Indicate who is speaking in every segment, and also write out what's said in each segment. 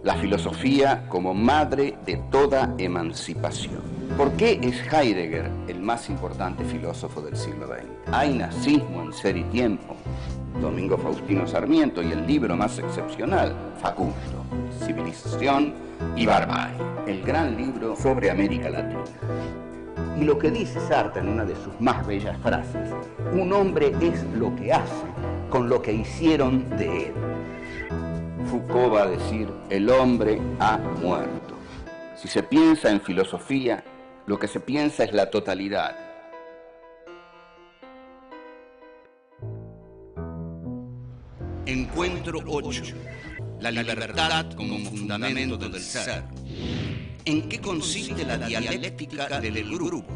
Speaker 1: la filosofía como madre de toda emancipación. ¿Por qué es Heidegger el más importante filósofo del siglo XX? Hay nazismo en Ser y Tiempo, Domingo Faustino Sarmiento, y el libro más excepcional, Facundo, Civilización y Barbarie, el gran libro sobre América Latina. Y lo que dice Sartre en una de sus más bellas frases: un hombre es lo que hace con lo que hicieron de él. Foucault va a decir: el hombre ha muerto. Si se piensa en filosofía, lo que se piensa es la totalidad. Encuentro 8. La libertad como fundamento del ser. ¿En qué consiste la dialéctica del grupo?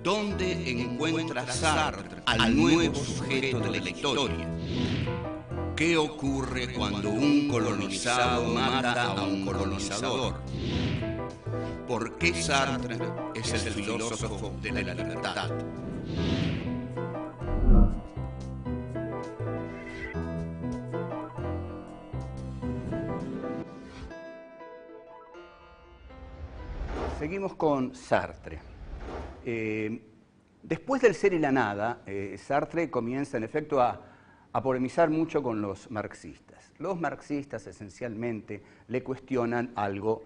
Speaker 1: ¿Dónde encuentra Sartre al nuevo sujeto de la historia? ¿Qué ocurre cuando un colonizado mata a un colonizador? ¿Por qué Sartre es el filósofo de la libertad? Seguimos con Sartre. Después del Ser y la Nada, Sartre comienza en efecto a polemizar mucho con los marxistas. Los marxistas esencialmente le cuestionan algo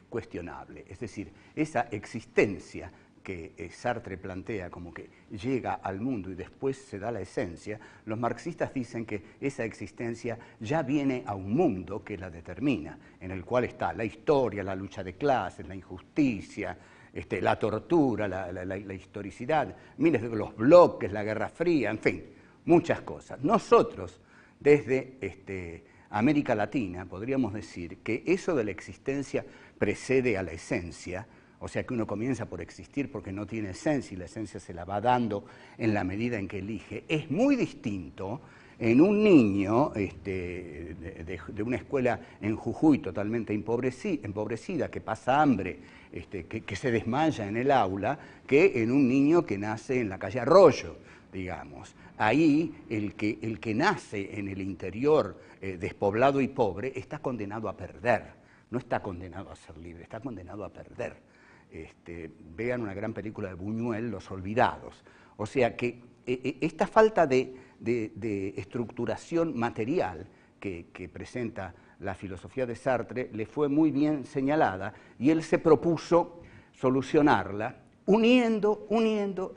Speaker 1: cuestionable, es decir, esa existencia que Sartre plantea como que llega al mundo y después se da la esencia. Los marxistas dicen que esa existencia ya viene a un mundo que la determina, en el cual está la historia, la lucha de clases, la injusticia, la tortura, la historicidad, miles de los bloques, la Guerra Fría, en fin, muchas cosas. Nosotros, desde América Latina, podríamos decir que eso de la existencia precede a la esencia. O sea que uno comienza por existir porque no tiene esencia y la esencia se la va dando en la medida en que elige. Es muy distinto en un niño de una escuela en Jujuy totalmente empobrecida, que pasa hambre, que se desmaya en el aula, que en un niño que nace en la calle Arroyo, digamos. Ahí el que nace en el interior despoblado y pobre está condenado a perder, no está condenado a ser libre, está condenado a perder. Vean una gran película de Buñuel, Los Olvidados. O sea que esta falta de estructuración material que presenta la filosofía de Sartre le fue muy bien señalada y él se propuso solucionarla uniendo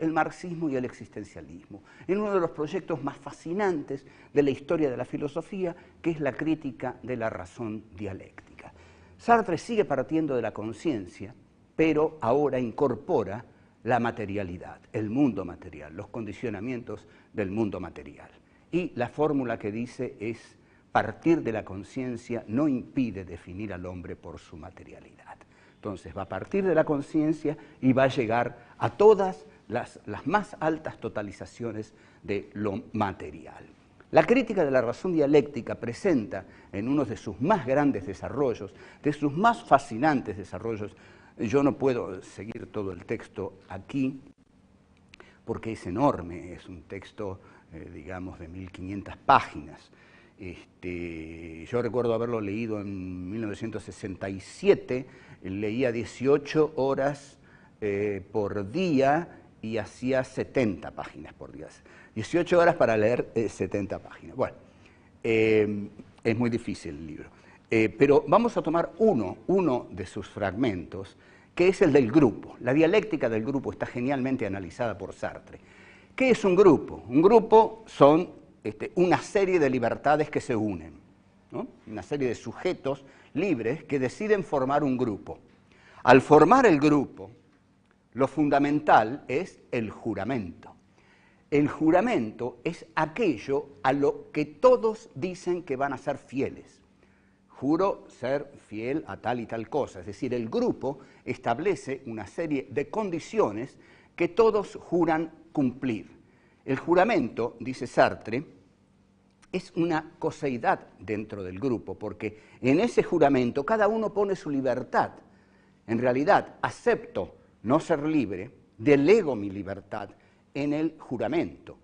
Speaker 1: el marxismo y el existencialismo en uno de los proyectos más fascinantes de la historia de la filosofía, que es la crítica de la razón dialéctica. Sartre sigue partiendo de la conciencia, pero ahora incorpora la materialidad, el mundo material, los condicionamientos del mundo material. Y la fórmula que dice es: partir de la conciencia no impide definir al hombre por su materialidad. Entonces va a partir de la conciencia y va a llegar a todas las más altas totalizaciones de lo material. La crítica de la razón dialéctica presenta en uno de sus más grandes desarrollos, de sus más fascinantes desarrollos. Yo no puedo seguir todo el texto aquí porque es enorme, es un texto, digamos, de 1500 páginas. Yo recuerdo haberlo leído en 1967, leía 18 horas por día y hacía 70 páginas por día. 18 horas para leer 70 páginas. Bueno, es muy difícil el libro. Pero vamos a tomar uno de sus fragmentos, que es el del grupo. La dialéctica del grupo está genialmente analizada por Sartre. ¿Qué es un grupo? Un grupo son una serie de libertades que se unen, ¿no? Una serie de sujetos libres que deciden formar un grupo. Al formar el grupo, lo fundamental es el juramento. El juramento es aquello a lo que todos dicen que van a ser fieles. Juro ser fiel a tal y tal cosa. Es decir, el grupo establece una serie de condiciones que todos juran cumplir. El juramento, dice Sartre, es una coseidad dentro del grupo, porque en ese juramento cada uno pone su libertad. En realidad, acepto no ser libre, delego mi libertad en el juramento,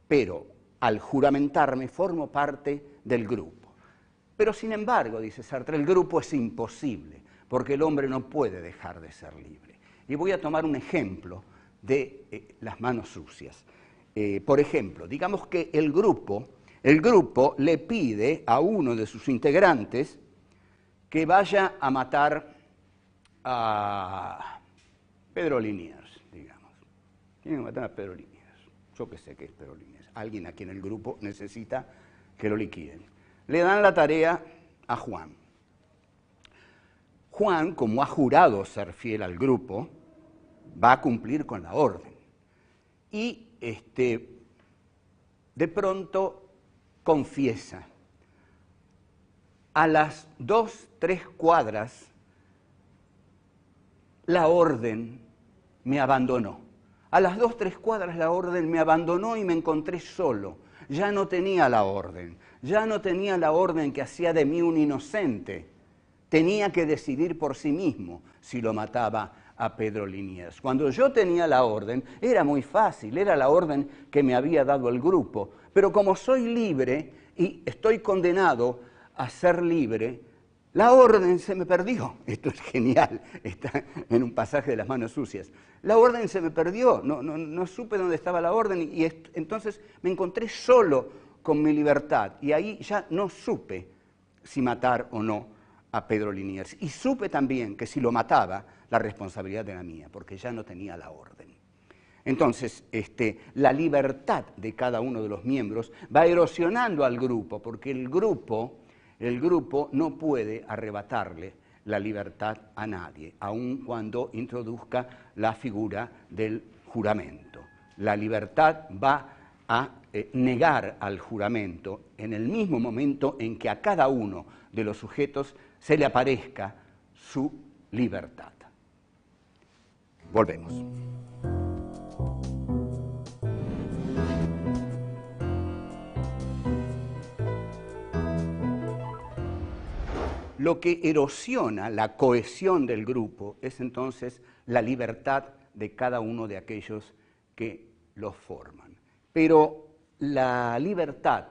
Speaker 1: pero al juramentarme formo parte del grupo. Pero sin embargo, dice Sartre, el grupo es imposible, porque el hombre no puede dejar de ser libre. Y voy a tomar un ejemplo de las manos sucias. Por ejemplo, digamos que el grupo le pide a uno de sus integrantes que vaya a matar a Pedro Liniers, digamos. Tiene que matar a Pedro Liniers. Yo qué sé qué es Pedro Liniers. Alguien a quien el grupo necesita que lo liquiden. Le dan la tarea a Juan. Juan, como ha jurado ser fiel al grupo, va a cumplir con la orden. Y de pronto confiesa. A las 2, 3 cuadras, la orden me abandonó. A las 2, 3 cuadras la orden me abandonó y me encontré solo. Ya no tenía la orden. Ya no tenía la orden que hacía de mí un inocente. Tenía que decidir por sí mismo si lo mataba a Pedro Liniers. Cuando yo tenía la orden, era muy fácil, era la orden que me había dado el grupo. Pero como soy libre y estoy condenado a ser libre, la orden se me perdió. Esto es genial, está en un pasaje de Las manos sucias. La orden se me perdió, no supe dónde estaba la orden y entonces me encontré solo con mi libertad. Y ahí ya no supe si matar o no a Pedro Liniers. Y supe también que si lo mataba, la responsabilidad era mía, porque ya no tenía la orden. Entonces, la libertad de cada uno de los miembros va erosionando al grupo, porque el grupo no puede arrebatarle la libertad a nadie, aun cuando introduzca la figura del juramento. La libertad va a negar al juramento en el mismo momento en que a cada uno de los sujetos se le aparezca su libertad. Volvemos. Lo que erosiona la cohesión del grupo es entonces la libertad de cada uno de aquellos que los forman. Pero la libertad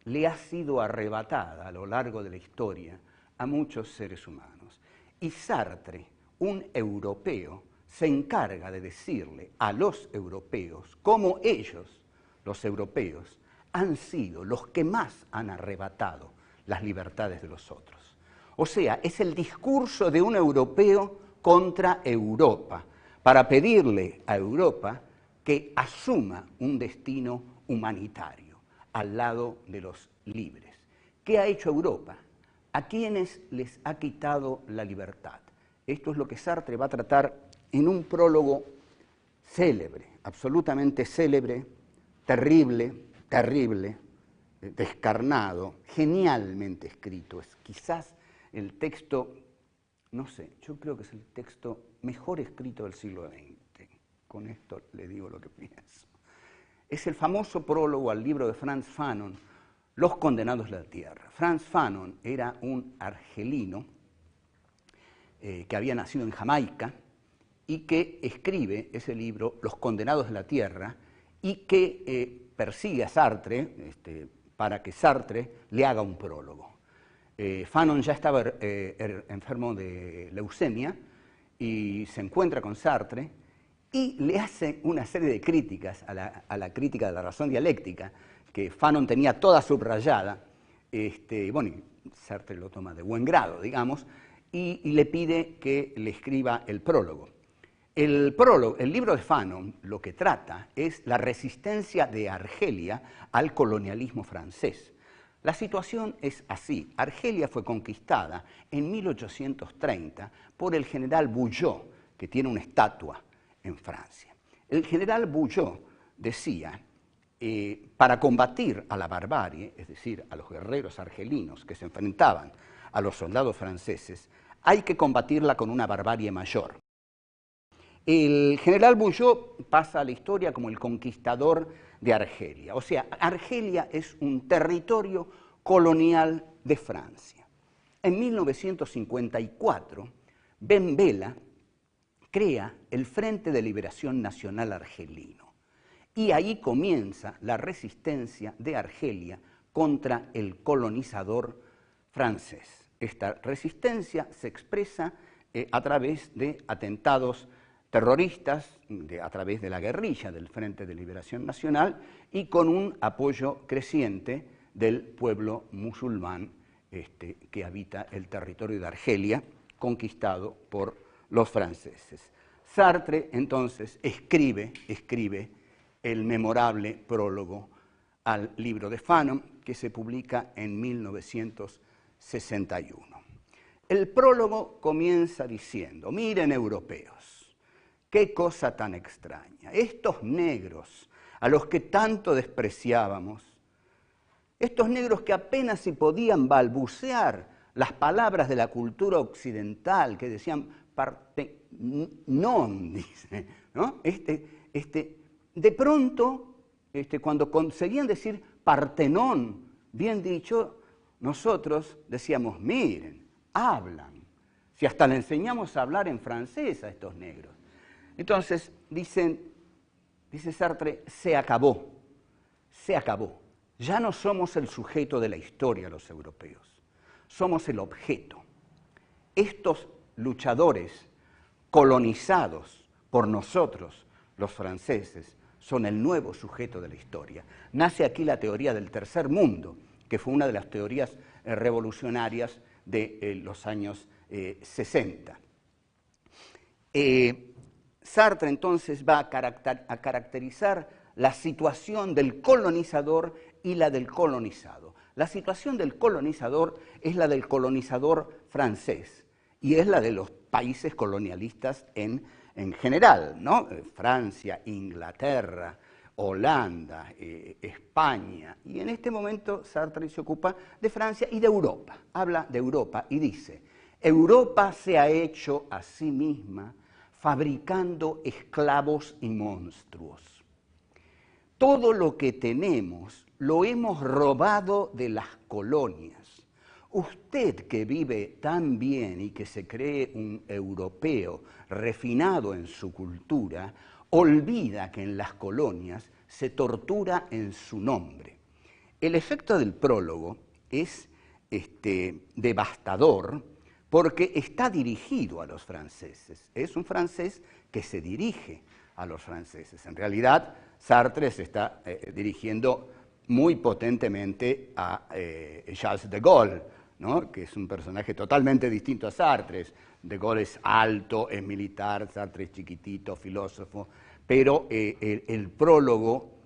Speaker 1: le ha sido arrebatada a lo largo de la historia a muchos seres humanos. Y Sartre, un europeo, se encarga de decirle a los europeos cómo ellos, los europeos, han sido los que más han arrebatado las libertades de los otros. O sea, es el discurso de un europeo contra Europa, para pedirle a Europa que asuma un destino humanitario al lado de los libres. ¿Qué ha hecho Europa? ¿A quiénes les ha quitado la libertad? Esto es lo que Sartre va a tratar en un prólogo célebre, absolutamente célebre, terrible, descarnado, genialmente escrito. Es quizás el texto, no sé, yo creo que es el texto mejor escrito del siglo XX. Con esto le digo lo que pienso. Es el famoso prólogo al libro de Frantz Fanon, Los condenados de la tierra. Frantz Fanon era un argelino que había nacido en Jamaica y que escribe ese libro, Los condenados de la tierra, y que persigue a Sartre para que Sartre le haga un prólogo. Fanon ya estaba enfermo de leucemia y se encuentra con Sartre y le hace una serie de críticas a la crítica de la razón dialéctica, que Fanon tenía toda subrayada, bueno, Sartre lo toma de buen grado, digamos, y le pide que le escriba el prólogo. El libro de Fanon lo que trata es la resistencia de Argelia al colonialismo francés. La situación es así. Argelia fue conquistada en 1830 por el general Bugeaud, que tiene una estatua en Francia. El general Bugeaud decía, para combatir a la barbarie, es decir, a los guerreros argelinos que se enfrentaban a los soldados franceses, hay que combatirla con una barbarie mayor. El general Bugeaud pasa a la historia como el conquistador de Argelia. O sea, Argelia es un territorio colonial de Francia. En 1954, Ben Bella crea el Frente de Liberación Nacional Argelino. y ahí comienza la resistencia de Argelia contra el colonizador francés. Esta resistencia se expresa a través de atentados terroristas, a través de la guerrilla del Frente de Liberación Nacional y con un apoyo creciente del pueblo musulmán que habita el territorio de Argelia, conquistado por los franceses. Sartre entonces escribe el memorable prólogo al libro de Fanon, que se publica en 1961. El prólogo comienza diciendo: miren, europeos, qué cosa tan extraña, estos negros a los que tanto despreciábamos, estos negros que apenas si podían balbucear las palabras de la cultura occidental, que decían Partenon, dice, ¿no? De pronto, cuando conseguían decir Partenón, bien dicho, nosotros decíamos, miren, hablan. Si hasta le enseñamos a hablar en francés a estos negros. Entonces, dice Sartre, se acabó. Ya no somos el sujeto de la historia los europeos, somos el objeto. Estos luchadores colonizados por nosotros, los franceses, son el nuevo sujeto de la historia. Nace aquí la teoría del tercer mundo, que fue una de las teorías revolucionarias de los años 60. Sartre entonces va a caracterizar la situación del colonizador y la del colonizado. La situación del colonizador es la del colonizador francés y es la de los países colonialistas en general, ¿no? Francia, Inglaterra, Holanda, España, y en este momento Sartre se ocupa de Francia y de Europa. Habla de Europa y dice: Europa se ha hecho a sí misma fabricando esclavos y monstruos. Todo lo que tenemos lo hemos robado de las colonias. Usted que vive tan bien y que se cree un europeo refinado en su cultura, olvida que en las colonias se tortura en su nombre. El efecto del prólogo es devastador porque está dirigido a los franceses. Es un francés que se dirige a los franceses. En realidad, Sartre se está dirigiendo muy potentemente a Charles de Gaulle, ¿no? Que es un personaje totalmente distinto a Sartre. De Gaulle es alto, es militar, Sartre es chiquitito, filósofo, pero el prólogo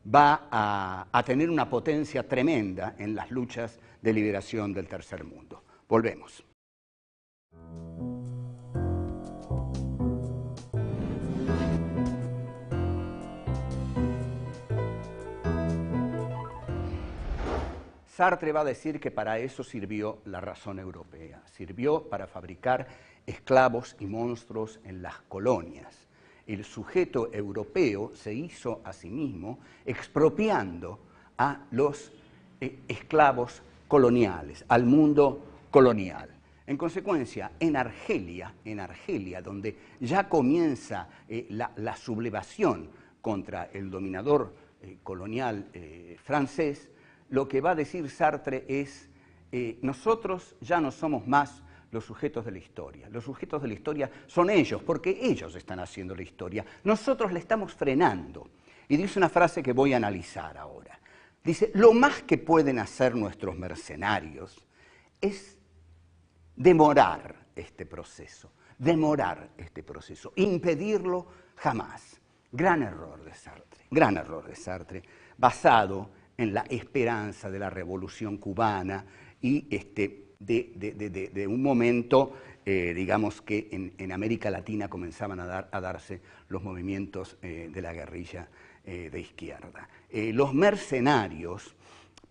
Speaker 1: va a tener una potencia tremenda en las luchas de liberación del tercer mundo. Volvemos. Sartre va a decir que para eso sirvió la razón europea, sirvió para fabricar esclavos y monstruos en las colonias. El sujeto europeo se hizo a sí mismo expropiando a los esclavos coloniales, al mundo colonial. En consecuencia, en Argelia, donde ya comienza la sublevación contra el dominador colonial francés, lo que va a decir Sartre es, nosotros ya no somos más los sujetos de la historia. Los sujetos de la historia son ellos, porque ellos están haciendo la historia. Nosotros le estamos frenando. Y dice una frase que voy a analizar ahora. Dice, lo más que pueden hacer nuestros mercenarios es demorar este proceso, impedirlo jamás. Gran error de Sartre, basado en la esperanza de la Revolución Cubana y de un momento, digamos que en América Latina comenzaban a darse los movimientos de la guerrilla de izquierda. Los mercenarios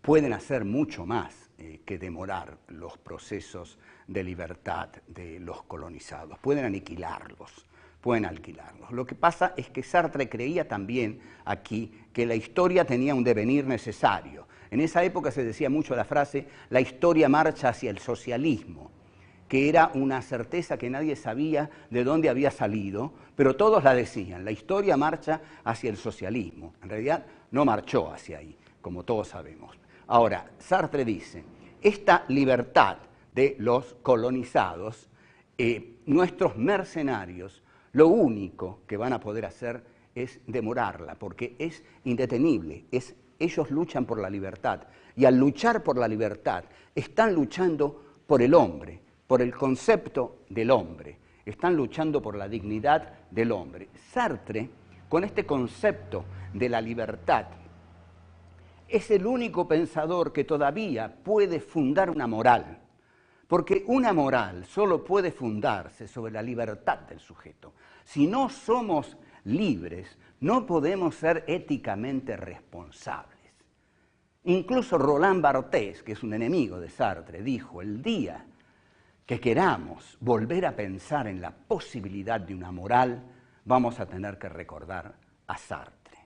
Speaker 1: pueden hacer mucho más que demorar los procesos de libertad de los colonizados, pueden aniquilarlos. Lo que pasa es que Sartre creía también aquí que la historia tenía un devenir necesario. En esa época se decía mucho la frase, la historia marcha hacia el socialismo. que era una certeza que nadie sabía de dónde había salido, pero todos la decían, la historia marcha hacia el socialismo. En realidad no marchó hacia ahí, como todos sabemos. Ahora, Sartre dice, esta libertad de los colonizados, nuestros mercenarios, lo único que van a poder hacer es demorarla, porque es indetenible, ellos luchan por la libertad, y al luchar por la libertad, están luchando por el hombre, por el concepto del hombre, están luchando por la dignidad del hombre. Sartre, con este concepto de la libertad, es el único pensador que todavía puede fundar una moral, porque una moral solo puede fundarse sobre la libertad del sujeto. Si no somos libres, no podemos ser éticamente responsables. Incluso Roland Barthes, que es un enemigo de Sartre, dijo, el día que queramos volver a pensar en la posibilidad de una moral, vamos a tener que recordar a Sartre.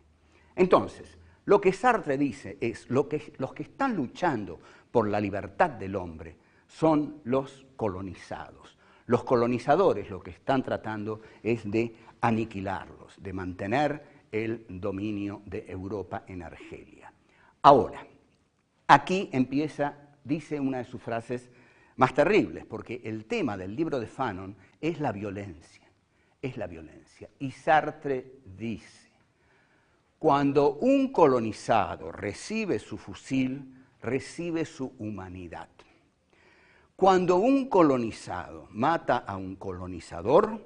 Speaker 1: Entonces, lo que Sartre dice es, los que están luchando por la libertad del hombre son los colonizados. Los colonizadores lo que están tratando es de aniquilarlos, de mantener el dominio de Europa en Argelia. Ahora, aquí empieza, dice una de sus frases más terribles, porque el tema del libro de Fanon es la violencia, Y Sartre dice, cuando un colonizado recibe su fusil, recibe su humanidad. Cuando un colonizado mata a un colonizador,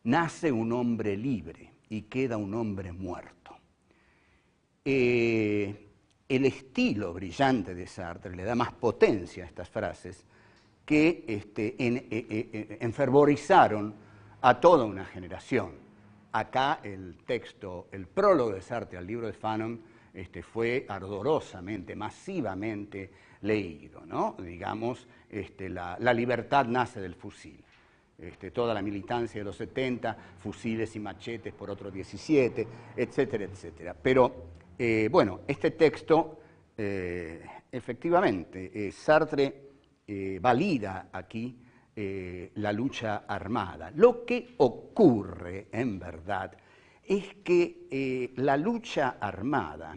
Speaker 1: nace un hombre libre y queda un hombre muerto. El estilo brillante de Sartre le da más potencia a estas frases que enfervorizaron a toda una generación. Acá el texto, el prólogo de Sartre al libro de Fanon fue ardorosamente, masivamente leído, ¿no? Digamos, la libertad nace del fusil. Toda la militancia de los 70, fusiles y machetes por otros 17, etcétera, etcétera. Pero, bueno, este texto, efectivamente, Sartre valida aquí la lucha armada. Lo que ocurre, en verdad, es que la lucha armada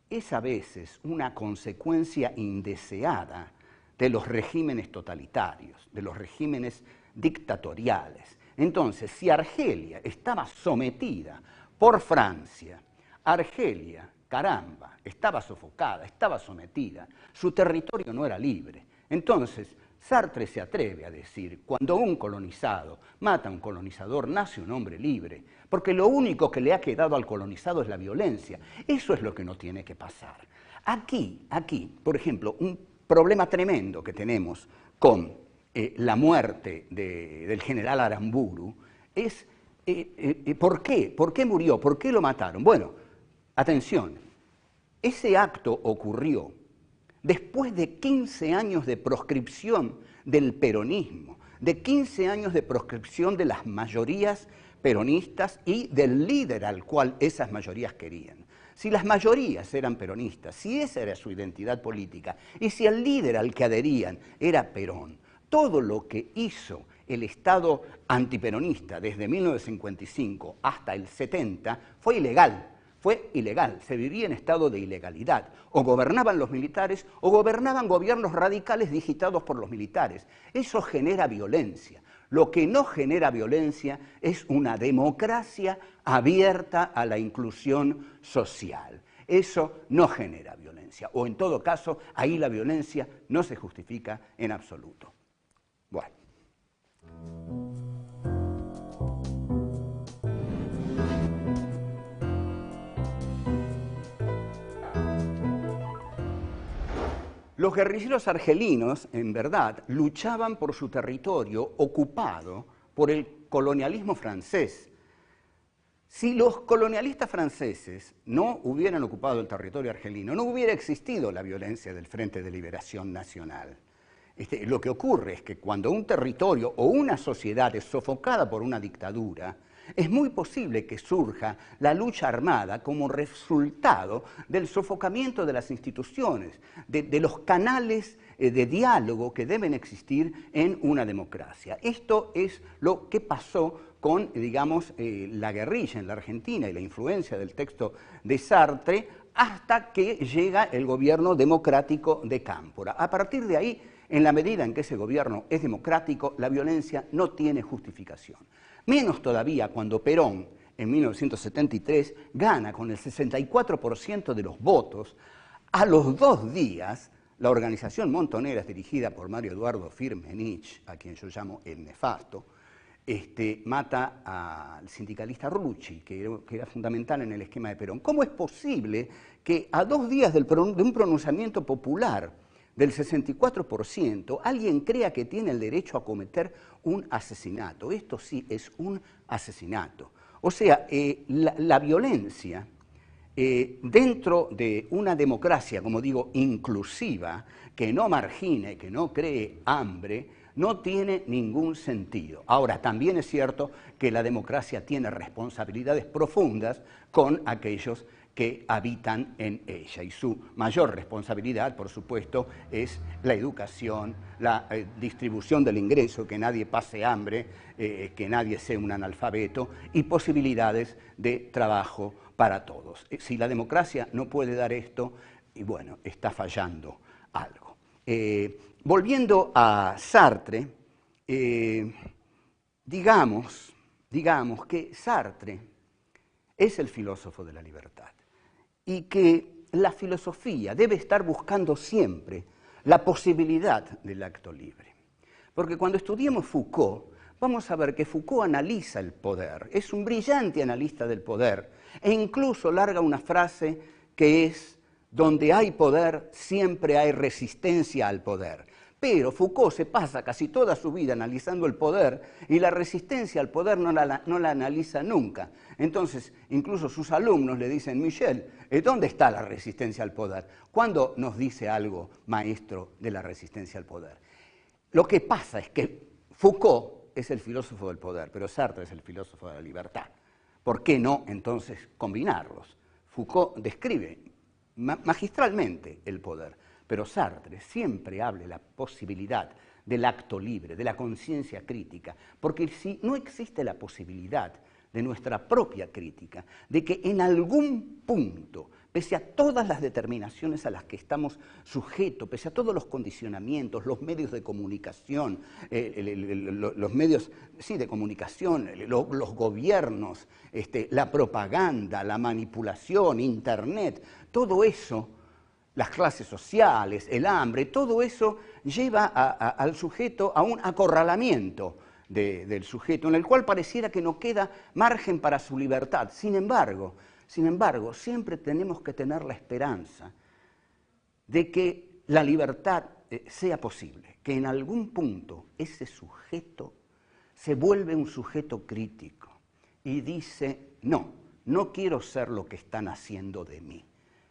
Speaker 1: es a veces una consecuencia indeseada de los regímenes totalitarios, de los regímenes dictatoriales. Entonces, si Argelia estaba sometida por Francia, Argelia, caramba, estaba sofocada, estaba sometida, su territorio no era libre. Entonces, Sartre se atreve a decir, cuando un colonizado mata a un colonizador, nace un hombre libre, porque lo único que le ha quedado al colonizado es la violencia. Eso es lo que no tiene que pasar. Aquí, por ejemplo, un problema tremendo que tenemos con la muerte del general Aramburu es, ¿por qué? ¿Por qué murió? ¿Por qué lo mataron? Bueno, atención, ese acto ocurrió después de 15 años de proscripción del peronismo, de 15 años de proscripción de las mayorías peronistas y del líder al cual esas mayorías querían. Si las mayorías eran peronistas, si esa era su identidad política, y si el líder al que adherían era Perón, todo lo que hizo el Estado antiperonista desde 1955 hasta el 70 fue ilegal. Fue ilegal, se vivía en estado de ilegalidad. O gobernaban los militares o gobernaban gobiernos radicales digitados por los militares. Eso genera violencia. Lo que no genera violencia es una democracia abierta a la inclusión social. Eso no genera violencia. O en todo caso, ahí la violencia no se justifica en absoluto. Bueno. Los guerrilleros argelinos, en verdad, luchaban por su territorio ocupado por el colonialismo francés. Si los colonialistas franceses no hubieran ocupado el territorio argelino, no hubiera existido la violencia del Frente de Liberación Nacional. Lo que ocurre es que cuando un territorio o una sociedad es sofocada por una dictadura, Es muy posible que surja la lucha armada como resultado del sofocamiento de las instituciones, de los canales de diálogo que deben existir en una democracia. Esto es lo que pasó con, digamos, la guerrilla en la Argentina y la influencia del texto de Sartre hasta que llega el gobierno democrático de Cámpora. A partir de ahí, en la medida en que ese gobierno es democrático, la violencia no tiene justificación. Menos todavía cuando Perón, en 1973, gana con el 64% de los votos. A los 2 días, la organización Montoneras, dirigida por Mario Eduardo Firmenich, a quien yo llamo el nefasto, mata al sindicalista Rucci, que era fundamental en el esquema de Perón. ¿Cómo es posible que a 2 días de un pronunciamiento popular del 64%, alguien crea que tiene el derecho a cometer un asesinato? Esto sí es un asesinato. O sea, la violencia dentro de una democracia, como digo, inclusiva, que no margine, que no cree hambre, no tiene ningún sentido. Ahora, también es cierto que la democracia tiene responsabilidades profundas con aquellos que habitan en ella. Y su mayor responsabilidad, por supuesto, es la educación, la distribución del ingreso, que nadie pase hambre, que nadie sea un analfabeto, y posibilidades de trabajo para todos. Si la democracia no puede dar esto, y bueno, está fallando algo. Volviendo a Sartre, digamos que Sartre es el filósofo de la libertad y que la filosofía debe estar buscando siempre la posibilidad del acto libre. Porque cuando estudiemos Foucault, vamos a ver que Foucault analiza el poder, es un brillante analista del poder, e incluso larga una frase que es: donde hay poder, siempre hay resistencia al poder. Pero Foucault se pasa casi toda su vida analizando el poder y la resistencia al poder no la analiza nunca. Entonces, incluso sus alumnos le dicen: Michel, ¿dónde está la resistencia al poder? ¿Cuándo nos dice algo, maestro, de la resistencia al poder? Lo que pasa es que Foucault es el filósofo del poder, pero Sartre es el filósofo de la libertad. ¿Por qué no, entonces, combinarlos? Foucault describe magistralmente el poder, pero Sartre siempre habla de la posibilidad del acto libre, de la conciencia crítica, porque si no existe la posibilidad de nuestra propia crítica, de que en algún punto, pese a todas las determinaciones a las que estamos sujetos, pese a todos los condicionamientos, los medios de comunicación, los medios de comunicación, los gobiernos, la propaganda, la manipulación, Internet, todo eso, las clases sociales, el hambre, todo eso lleva al sujeto a un acorralamiento del sujeto, en el cual pareciera que no queda margen para su libertad. Sin embargo, siempre tenemos que tener la esperanza de que la libertad sea posible, que en algún punto ese sujeto se vuelve un sujeto crítico y dice: no quiero ser lo que están haciendo de mí,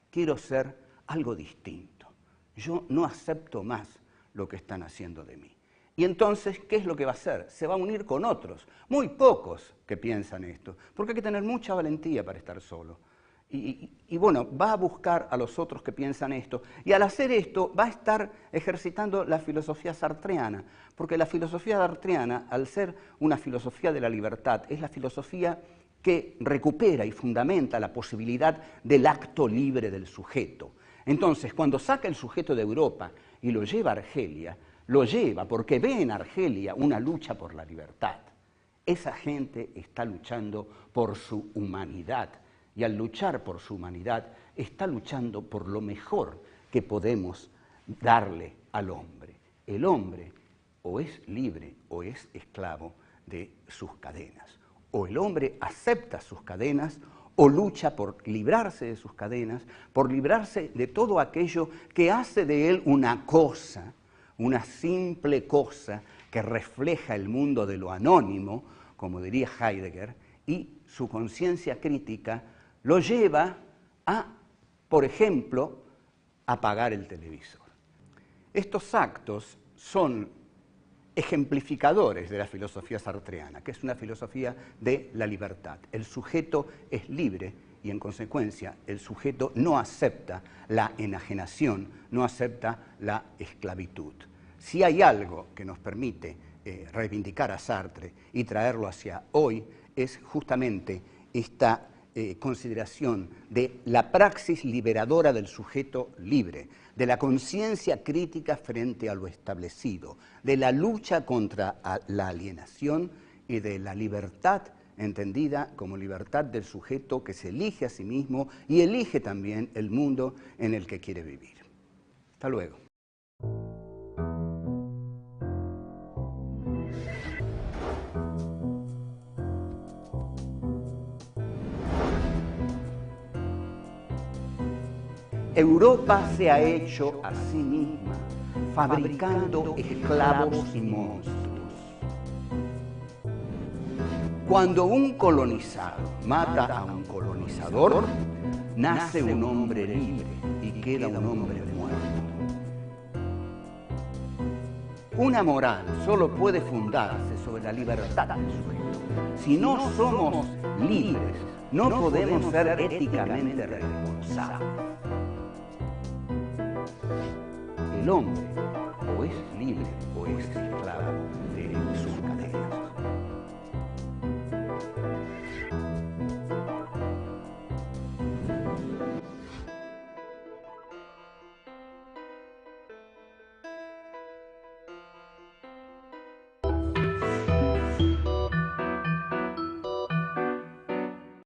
Speaker 1: quiero ser algo distinto. Yo no acepto más lo que están haciendo de mí. Y entonces, ¿qué es lo que va a hacer? Se va a unir con otros, muy pocos que piensan esto, porque hay que tener mucha valentía para estar solo. Y bueno, va a buscar a los otros que piensan esto, y al hacer esto va a estar ejercitando la filosofía sartreana, porque la filosofía sartreana, al ser una filosofía de la libertad, es la filosofía que recupera y fundamenta la posibilidad del acto libre del sujeto. Entonces, cuando saca el sujeto de Europa y lo lleva a Argelia, lo lleva porque ve en Argelia una lucha por la libertad. Esa gente está luchando por su humanidad, y al luchar por su humanidad está luchando por lo mejor que podemos darle al hombre. El hombre o es libre o es esclavo de sus cadenas. O el hombre acepta sus cadenas o lucha por librarse de sus cadenas, por librarse de todo aquello que hace de él una cosa, una simple cosa que refleja el mundo de lo anónimo, como diría Heidegger, y su conciencia crítica lo lleva a, por ejemplo, apagar el televisor. Estos actos son ejemplificadores de la filosofía sartreana, que es una filosofía de la libertad. El sujeto es libre y, en consecuencia, el sujeto no acepta la enajenación, no acepta la esclavitud. Si hay algo que nos permite reivindicar a Sartre y traerlo hacia hoy, es justamente esta consideración de la praxis liberadora del sujeto libre, de la conciencia crítica frente a lo establecido, de la lucha contra la alienación y de la libertad entendida como libertad del sujeto que se elige a sí mismo y elige también el mundo en el que quiere vivir. Hasta luego. Europa se ha hecho a sí misma, fabricando esclavos y monstruos. Cuando un colonizado mata a un colonizador, nace un hombre libre y queda un hombre muerto. Una moral solo puede fundarse sobre la libertad del sujeto. Si no somos libres, no podemos ser éticamente responsables. El hombre o es libre